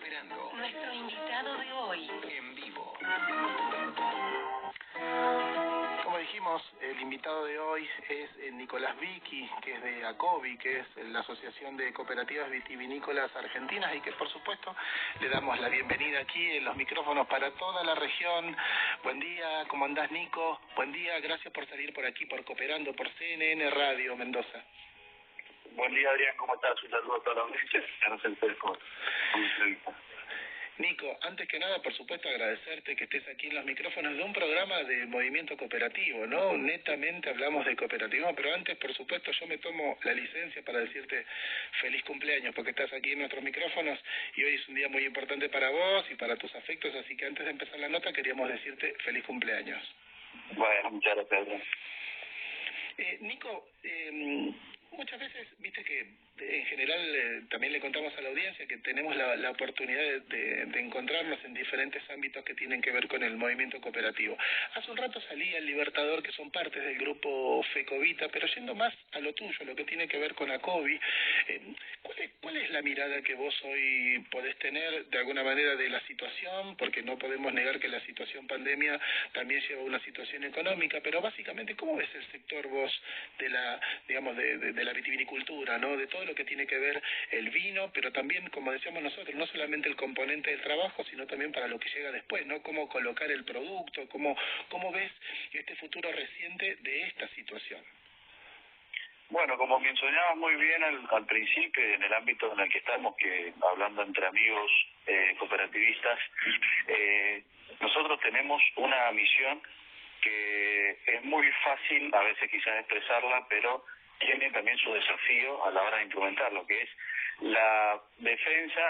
Cooperando. Nuestro invitado de hoy. En vivo. Como dijimos, el invitado de hoy es Nicolás Vicky, que es de ACOVI, que es la Asociación de Cooperativas Vitivinícolas Argentinas, y que por supuesto le damos la bienvenida aquí en los micrófonos para toda la región. Buen día, ¿cómo andás, Nico? Buen día, gracias por salir por aquí, por Cooperando, por CNN Radio Mendoza. Buen día, Adrián, ¿cómo estás? Un saludo a toda la audiencia. Ya no sé con entrevista. Nico, antes que nada, por supuesto, agradecerte que estés aquí en los micrófonos de un programa de movimiento cooperativo, ¿no? Netamente hablamos de cooperativismo, pero antes, por supuesto, yo me tomo la licencia para decirte feliz cumpleaños, porque estás aquí en nuestros micrófonos y hoy es un día muy importante para vos y para tus afectos, así que antes de empezar la nota queríamos decirte feliz cumpleaños. Bueno, muchas gracias, Adrián. Nico, muchas veces, viste que en general también le contamos a la audiencia que tenemos la oportunidad de encontrarnos en diferentes ámbitos que tienen que ver con el movimiento cooperativo. Hace un rato salía el Libertador, que son partes del grupo FECOVITA, pero yendo más a lo tuyo, lo que tiene que ver con ACOVI, ¿cuál es la mirada que vos hoy podés tener de alguna manera de la situación? Porque no podemos negar que la situación pandemia también lleva a una situación económica, pero básicamente, ¿cómo ves el sector vos de la, digamos, de la vitivinicultura, ¿no? De todo lo que tiene que ver el vino, pero también, como decíamos nosotros, no solamente el componente del trabajo, sino también para lo que llega después, ¿no? Cómo colocar el producto, cómo ves este futuro reciente de esta situación. Bueno, como mencionabas muy bien al principio, en el ámbito en el que estamos, que hablando entre amigos cooperativistas, nosotros tenemos una misión que es muy fácil a veces quizás expresarla, pero tiene también su desafío a la hora de implementarlo, que es la defensa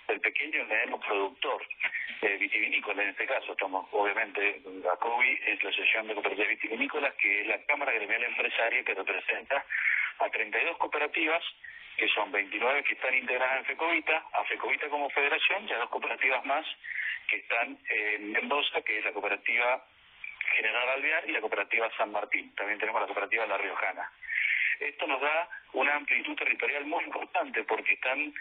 del pequeño y mediano productor vitivinícola. En este caso estamos, obviamente, ACOVI es la Asociación de Cooperativas Vitivinícolas, que es la Cámara Gremial Empresaria que representa a 32 cooperativas, que son 29 que están integradas en FECOVITA, a FECOVITA como federación, y a 2 cooperativas más que están en Mendoza, que es la cooperativa General Alvear y la cooperativa San Martín. También tenemos la cooperativa La Riojana. Esto nos da una amplitud territorial muy importante porque están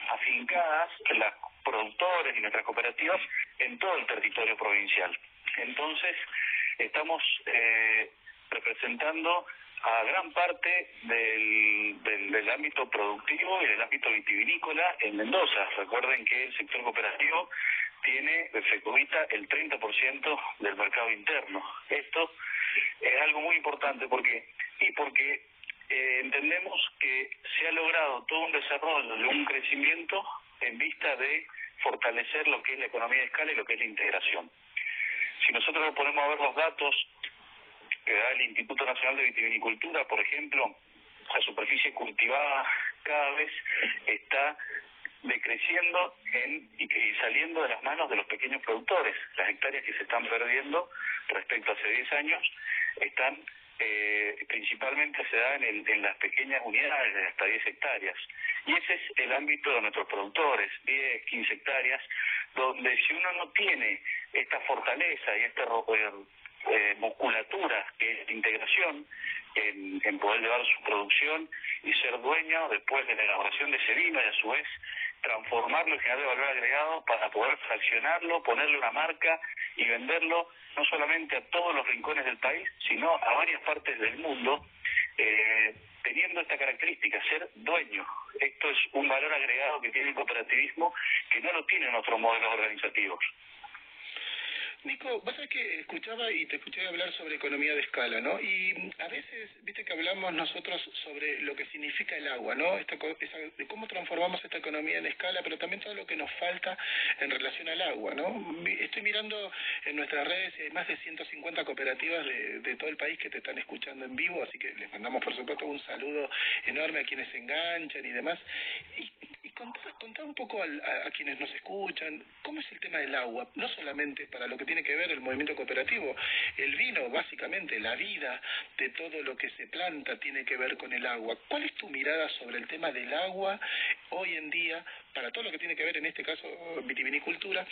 afincadas las productores y nuestras cooperativas en todo el territorio provincial. Entonces, estamos representando a gran parte del ámbito productivo y del ámbito vitivinícola en Mendoza. Recuerden que el sector cooperativo tiene de FECOVITA el 30% del mercado interno. Esto es algo muy importante porque entendemos que se ha logrado todo un desarrollo y un crecimiento en vista de fortalecer lo que es la economía de escala y lo que es la integración. Si nosotros nos ponemos a ver los datos que da el Instituto Nacional de Vitivinicultura, por ejemplo, la superficie cultivada cada vez está decreciendo y saliendo de las manos de los pequeños productores. Las hectáreas que se están perdiendo respecto a hace 10 años están principalmente se dan en las pequeñas unidades de hasta 10 hectáreas. Y ese es el ámbito de nuestros productores, 10, 15 hectáreas, donde si uno no tiene esta fortaleza y esta musculatura que es la integración en poder llevar su producción y ser dueño después de la elaboración de ese vino y a su vez transformarlo y generar valor agregado para poder fraccionarlo, ponerle una marca y venderlo no solamente a todos los rincones del país, sino a varias partes del mundo, teniendo esta característica, ser dueño. Esto es un valor agregado que tiene el cooperativismo que no lo tienen otros modelos organizativos. Nico, vos sabés que escuchaba y te escuché hablar sobre economía de escala, ¿no? Y a veces, viste que hablamos nosotros sobre lo que significa el agua, ¿no? De cómo transformamos esta economía en escala, pero también todo lo que nos falta en relación al agua, ¿no? Estoy mirando en nuestras redes y hay más de 150 cooperativas de todo el país que te están escuchando en vivo, así que les mandamos, por supuesto, un saludo enorme a quienes se enganchan y demás. Y contar un poco a quienes nos escuchan, ¿cómo es el tema del agua? No solamente para lo que tiene que ver el movimiento cooperativo, el vino, básicamente, la vida de todo lo que se planta tiene que ver con el agua. ¿Cuál es tu mirada sobre el tema del agua hoy en día, para todo lo que tiene que ver, en este caso, vitivinicultura?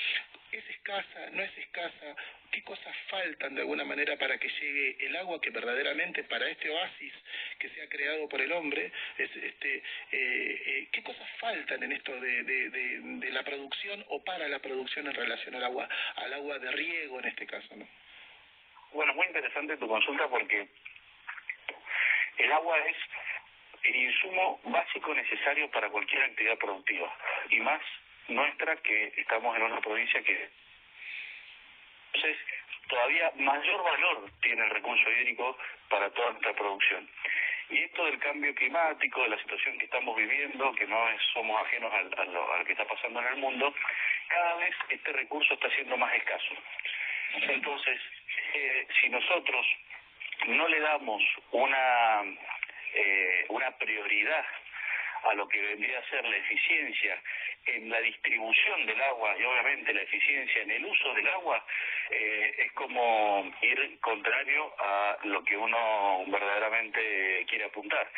¿Es escasa? ¿No es escasa? ¿Qué cosas faltan de alguna manera para que llegue el agua que verdaderamente para este oasis que se ha creado por el hombre, ¿qué cosas faltan en esto de la producción o para la producción en relación al agua de riego en este caso, ¿no? Bueno, muy interesante tu consulta porque el agua es el insumo básico necesario para cualquier actividad productiva, y más nuestra, que estamos en una provincia que... Entonces, todavía mayor valor tiene el recurso hídrico para toda nuestra producción. Y esto del cambio climático, de la situación que estamos viviendo, que no somos ajenos a lo que está pasando en el mundo, cada vez este recurso está siendo más escaso. Entonces, si nosotros no le damos una prioridad a lo que vendría a ser la eficiencia en la distribución del agua y obviamente la eficiencia en el uso del agua, es como ir contrario a lo que uno verdaderamente quiere apuntar.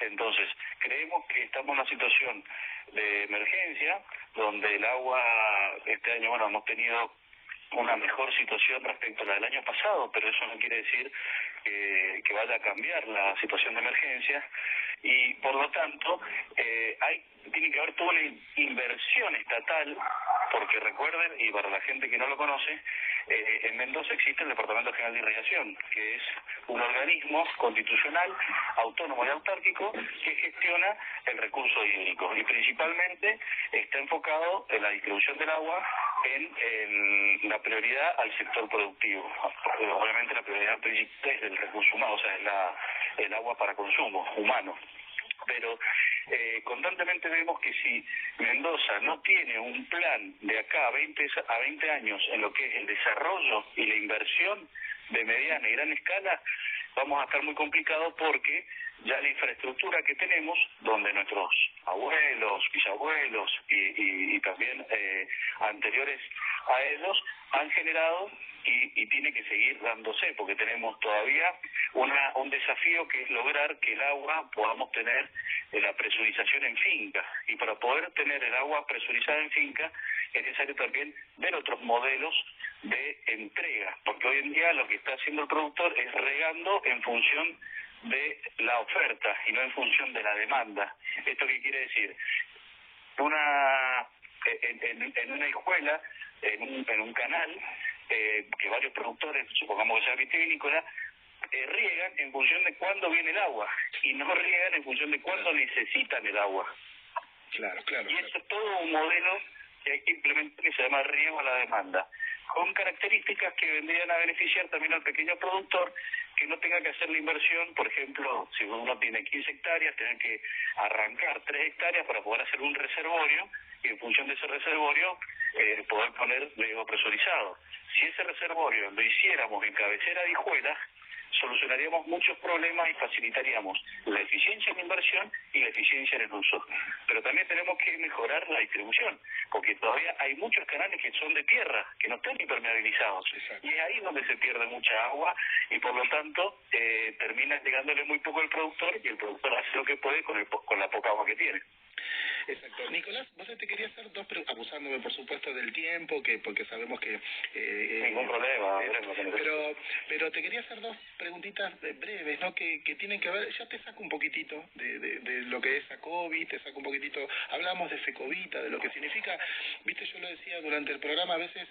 Entonces, creemos que estamos en una situación de emergencia, donde el agua, este año, bueno, hemos tenido una mejor situación respecto a la del año pasado, pero eso no quiere decir que vaya a cambiar la situación de emergencia, y por lo tanto tiene que haber toda una inversión estatal, porque recuerden, y para la gente que no lo conoce, en Mendoza existe el Departamento General de Irrigación, que es un organismo constitucional, autónomo y autárquico, que gestiona el recurso hídrico, y principalmente está enfocado en la distribución del agua, en la prioridad al sector productivo. Obviamente la prioridad principal es el recurso humano, o sea, el agua para consumo humano. Pero constantemente vemos que si Mendoza no tiene un plan de acá a 20 años en lo que es el desarrollo y la inversión de mediana y gran escala, vamos a estar muy complicados, porque ya la infraestructura que tenemos, donde nuestros abuelos, bisabuelos y también anteriores a ellos han generado, y tiene que seguir dándose, porque tenemos todavía un desafío, que es lograr que el agua podamos tener la presurización en finca, y para poder tener el agua presurizada en finca es necesario también ver otros modelos de entrega, porque hoy en día lo que está haciendo el productor es regando en función de la oferta y no en función de la demanda. ¿Esto qué quiere decir? En una hijuela, en un canal, que varios productores, supongamos que sea vitivinícola, riegan en función de cuándo viene el agua, y no riegan en función de cuándo necesitan el agua. Claro. Y eso es todo un modelo que hay que implementar, que se llama riego a la demanda, con características que vendrían a beneficiar también al pequeño productor, que no tenga que hacer la inversión. Por ejemplo, si uno tiene 15 hectáreas, tener que arrancar 3 hectáreas para poder hacer un reservorio, y en función de ese reservorio poder poner riego presurizado. Si ese reservorio lo hiciéramos en cabecera de hijuelas, solucionaríamos muchos problemas y facilitaríamos la eficiencia en la inversión y la eficiencia en el uso. Pero también tenemos que mejorar la distribución, porque todavía hay muchos canales que son de tierra, que no están impermeabilizados. Exacto. Y es ahí donde se pierde mucha agua, y por lo tanto termina llegándole muy poco al productor, y el productor hace lo que puede con la poca agua que tiene. Exacto. Nicolás, vos te quería hacer dos preguntas, abusándome por supuesto del tiempo, porque sabemos que... Ningún problema. Pero te quería hacer dos preguntitas breves, ¿no? Que tienen que ver, ya te saco un poquitito de lo que es ACOVI, te saco un poquitito, hablamos de FECOVITA, de lo que significa, viste, yo lo decía durante el programa, a veces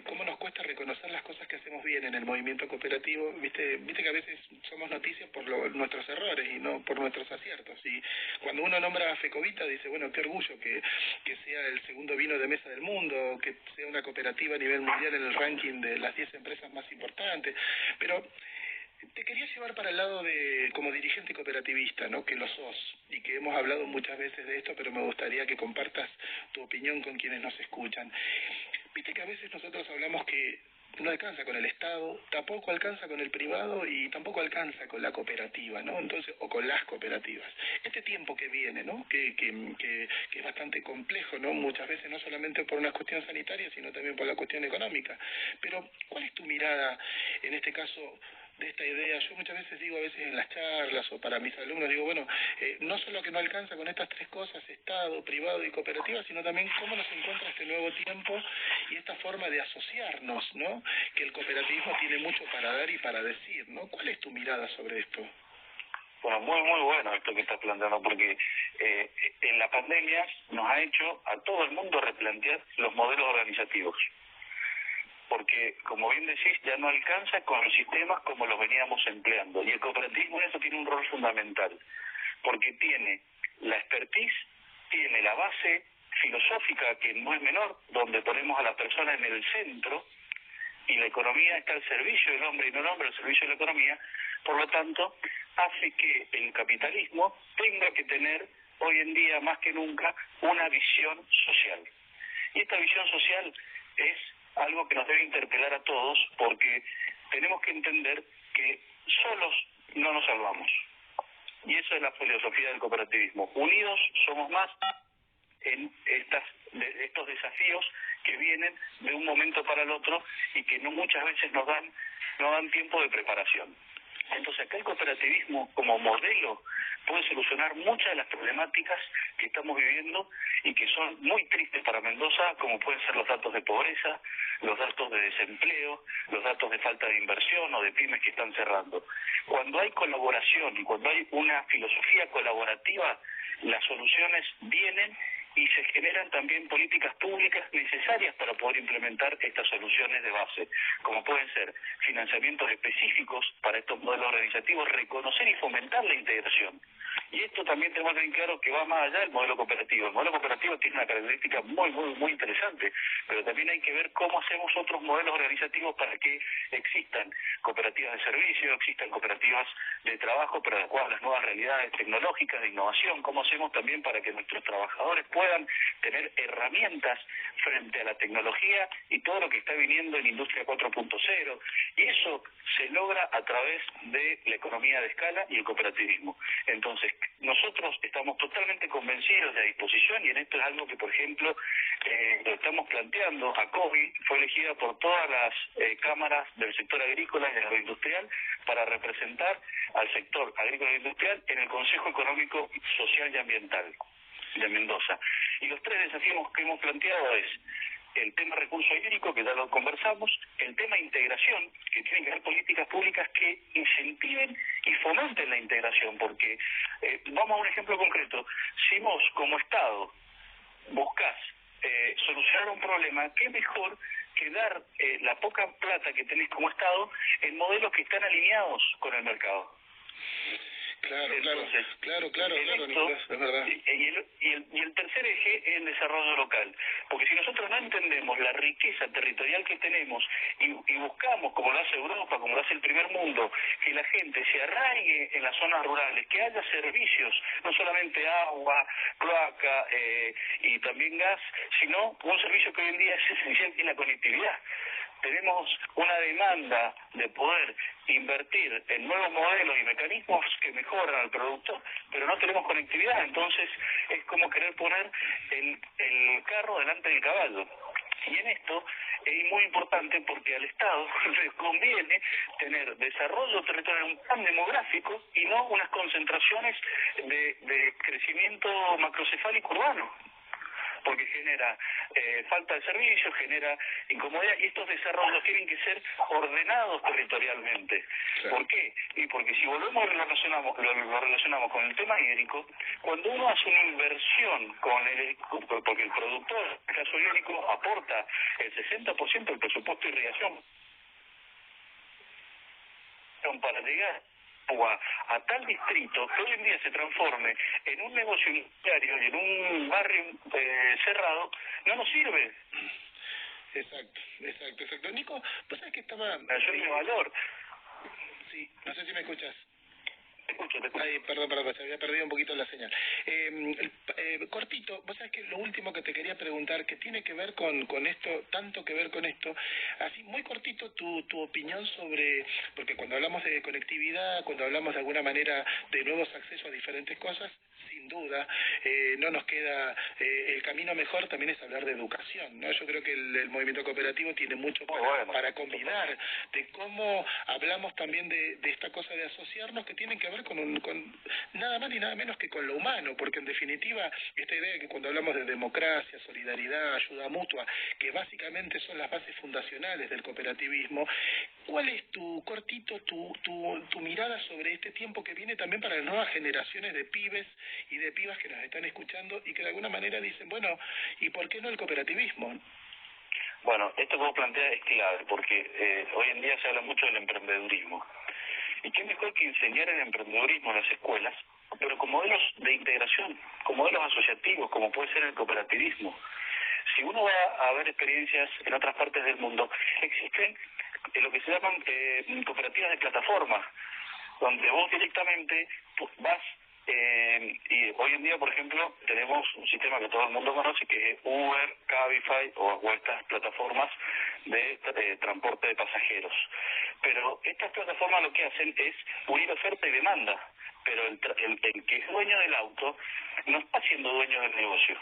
cómo nos cuesta reconocer las cosas que hacemos bien en el movimiento cooperativo, viste que a veces somos noticias por nuestros errores y no por nuestros aciertos, y cuando uno nombra a FECOVITA dice, bueno, qué orgullo que sea el segundo vino de mesa del mundo, que sea una cooperativa a nivel mundial en el ranking de las 10 empresas más importantes, pero te quería llevar para el lado de, como dirigente cooperativista, ¿no? Que lo sos, y que hemos hablado muchas veces de esto, pero me gustaría que compartas tu opinión con quienes nos escuchan. Viste que a veces nosotros hablamos que no alcanza con el Estado, tampoco alcanza con el privado y tampoco alcanza con la cooperativa, ¿no? Entonces, o con las cooperativas. Este tiempo que viene, ¿no? Que es bastante complejo, ¿no? Muchas veces no solamente por una cuestión sanitaria, sino también por la cuestión económica. Pero, ¿cuál es tu mirada en este caso de esta idea? Yo muchas veces digo, a veces en las charlas o para mis alumnos, digo, bueno, no solo que no alcanza con estas tres cosas, Estado, privado y cooperativa, sino también cómo nos encuentra este nuevo tiempo y esta forma de asociarnos, ¿no? Que el cooperativismo tiene mucho para dar y para decir, ¿no? ¿Cuál es tu mirada sobre esto? Bueno, muy bueno esto que estás planteando, porque en la pandemia nos ha hecho a todo el mundo replantear los modelos organizativos. Porque, como bien decís, ya no alcanza con los sistemas como los veníamos empleando. Y el cooperativismo en eso tiene un rol fundamental, porque tiene la expertise, tiene la base filosófica, que no es menor, donde ponemos a la persona en el centro, y la economía está al servicio del hombre y no el hombre al servicio de la economía. Por lo tanto, hace que el capitalismo tenga que tener, hoy en día más que nunca, una visión social. Y esta visión social es algo que nos debe interpelar a todos, porque tenemos que entender que solos no nos salvamos. Y eso es la filosofía del cooperativismo. Unidos somos más en estos desafíos que vienen de un momento para el otro y que no muchas veces no dan tiempo de preparación. Entonces acá el cooperativismo como modelo puede solucionar muchas de las problemáticas que estamos viviendo y que son muy tristes para Mendoza, como pueden ser los datos de pobreza, los datos de desempleo, los datos de falta de inversión o de pymes que están cerrando. Cuando hay colaboración y cuando hay una filosofía colaborativa, las soluciones vienen y se generan también políticas públicas necesarias para poder implementar estas soluciones de base, como pueden ser financiamientos específicos para estos modelos organizativos, reconocer y fomentar la integración. Y esto también tenemos que tener claro que va más allá del modelo cooperativo. El modelo cooperativo tiene una característica muy interesante, pero también hay que ver cómo hacemos otros modelos organizativos para que existan cooperativas de servicio, existan cooperativas de trabajo, pero adecuadas a las nuevas realidades tecnológicas de innovación, cómo hacemos también para que nuestros trabajadores puedan tener herramientas frente a la tecnología y todo lo que está viniendo en Industria 4.0, y eso se logra a través de la economía de escala y el cooperativismo. Entonces, nosotros estamos totalmente convencidos de la disposición, y en esto es algo que, por ejemplo, lo estamos planteando. ACOBI fue elegida por todas las cámaras del sector agrícola y del agroindustrial para representar al sector agrícola e industrial en el Consejo Económico, Social y Ambiental de Mendoza. Y los tres desafíos que hemos planteado es el tema recurso hídrico, que ya lo conversamos, el tema integración, que tienen que haber políticas públicas que incentiven y fomenten la integración, porque vamos a un ejemplo concreto. Si vos como Estado buscás solucionar un problema, qué mejor que dar la poca plata que tenés como Estado en modelos que están alineados con el mercado. Entonces, claro, esto, Nicolás, es verdad. Y el tercer eje es el desarrollo local, porque si nosotros no entendemos la riqueza territorial que tenemos y buscamos, como lo hace Europa, como lo hace el primer mundo, que la gente se arraigue en las zonas rurales, que haya servicios, no solamente agua, cloaca y también gas, sino un servicio que hoy en día es esencial, que es la conectividad. Tenemos una demanda de poder invertir en nuevos modelos y mecanismos que mejoran al producto, pero no tenemos conectividad. Entonces es como querer poner el carro delante del caballo. Y en esto es muy importante, porque al Estado le conviene tener desarrollo territorial, un plan demográfico, y no unas concentraciones de crecimiento macrocefálico urbano, porque genera falta de servicios, genera incomodidad, y estos desarrollos tienen que ser ordenados territorialmente. Claro. ¿Por qué? Y porque si volvemos y lo relacionamos con el tema hídrico, cuando uno hace una inversión porque el productor, en el caso hídrico, aporta el 60% del presupuesto de irrigación para llegar a tal distrito que hoy en día se transforme en un negocio inmobiliario y en un barrio cerrado, no nos sirve. Exacto. Nico, ¿vos sabés que estaba... Eso es de valor. Sí, no sé si me escuchas. Te escucho. Ay, perdón, se había perdido un poquito la señal. Cortito, vos sabés que lo último que te quería preguntar, que tiene que ver con esto, tanto que ver con esto, así muy cortito tu opinión sobre, porque cuando hablamos de conectividad, cuando hablamos de alguna manera de nuevos accesos a diferentes cosas, sin duda, no nos queda, el camino mejor también es hablar de educación, ¿no? Yo creo que el movimiento cooperativo tiene mucho para combinar, de cómo hablamos también de esta cosa de asociarnos, que tienen que ver ver con nada más ni nada menos que con lo humano, porque en definitiva esta idea de que cuando hablamos de democracia, solidaridad, ayuda mutua, que básicamente son las bases fundacionales del cooperativismo, ¿cuál es tu mirada sobre este tiempo que viene también para las nuevas generaciones de pibes y de pibas que nos están escuchando y que de alguna manera dicen, bueno, ¿y por qué no el cooperativismo? Bueno, esto que vos planteas es clave, porque hoy en día se habla mucho del emprendedurismo. ¿Y qué mejor que enseñar el emprendedurismo en las escuelas, pero con modelos de integración, con modelos asociativos, como puede ser el cooperativismo? Si uno va a ver experiencias en otras partes del mundo, existen lo que se llaman cooperativas de plataforma, donde vos directamente vas, y hoy en día, por ejemplo, tenemos un sistema que todo el mundo conoce, que es Uber, Cabify o estas plataformas de transporte de pasajeros. Pero estas plataformas lo que hacen es unir oferta y demanda, pero el que es dueño del auto no está siendo dueño del negocio.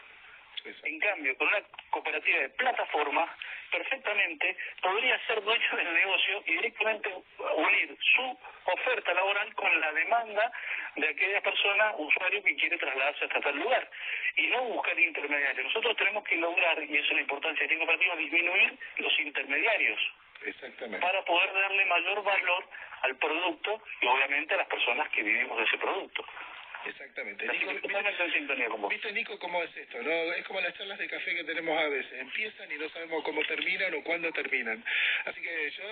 En cambio, con una cooperativa de plataforma, perfectamente podría ser dueño del negocio y directamente unir su oferta laboral con la demanda de aquella persona, usuario, que quiere trasladarse hasta tal lugar. Y no buscar intermediarios. Nosotros tenemos que lograr, y eso es la importancia de la cooperativa, disminuir los intermediarios. Exactamente. Para poder darle mayor valor al producto y obviamente a las personas que vivimos de ese producto. Exactamente. Nico, totalmente en sintonía con vos. ¿Viste, Nico, cómo es esto? ¿No? Es como las charlas de café que tenemos a veces. Empiezan y no sabemos cómo terminan o cuándo terminan. Así que yo,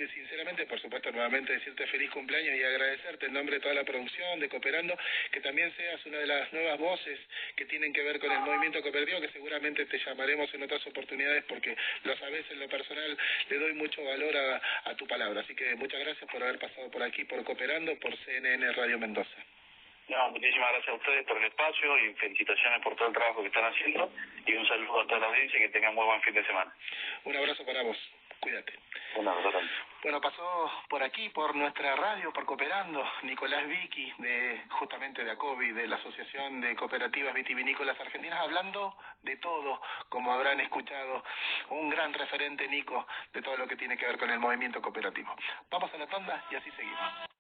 sinceramente, por supuesto, nuevamente decirte feliz cumpleaños y agradecerte en nombre de toda la producción de Cooperando, que también seas una de las nuevas voces que tienen que ver con el movimiento cooperativo, que seguramente te llamaremos en otras oportunidades porque lo sabes, en lo personal le doy mucho valor a tu palabra. Así que muchas gracias por haber pasado por aquí, por Cooperando, por CNN Radio Mendoza. No, muchísimas gracias a ustedes por el espacio y felicitaciones por todo el trabajo que están haciendo y un saludo a toda la audiencia y que tengan muy buen fin de semana. Un abrazo para vos, cuídate. Un abrazo también. Bueno, pasó por aquí, por nuestra radio, por Cooperando, Nicolás Vicky, justamente de ACOVI, de la Asociación de Cooperativas Vitivinícolas Argentinas, hablando de todo, como habrán escuchado, un gran referente, Nico, de todo lo que tiene que ver con el movimiento cooperativo. Vamos a la tanda y así seguimos.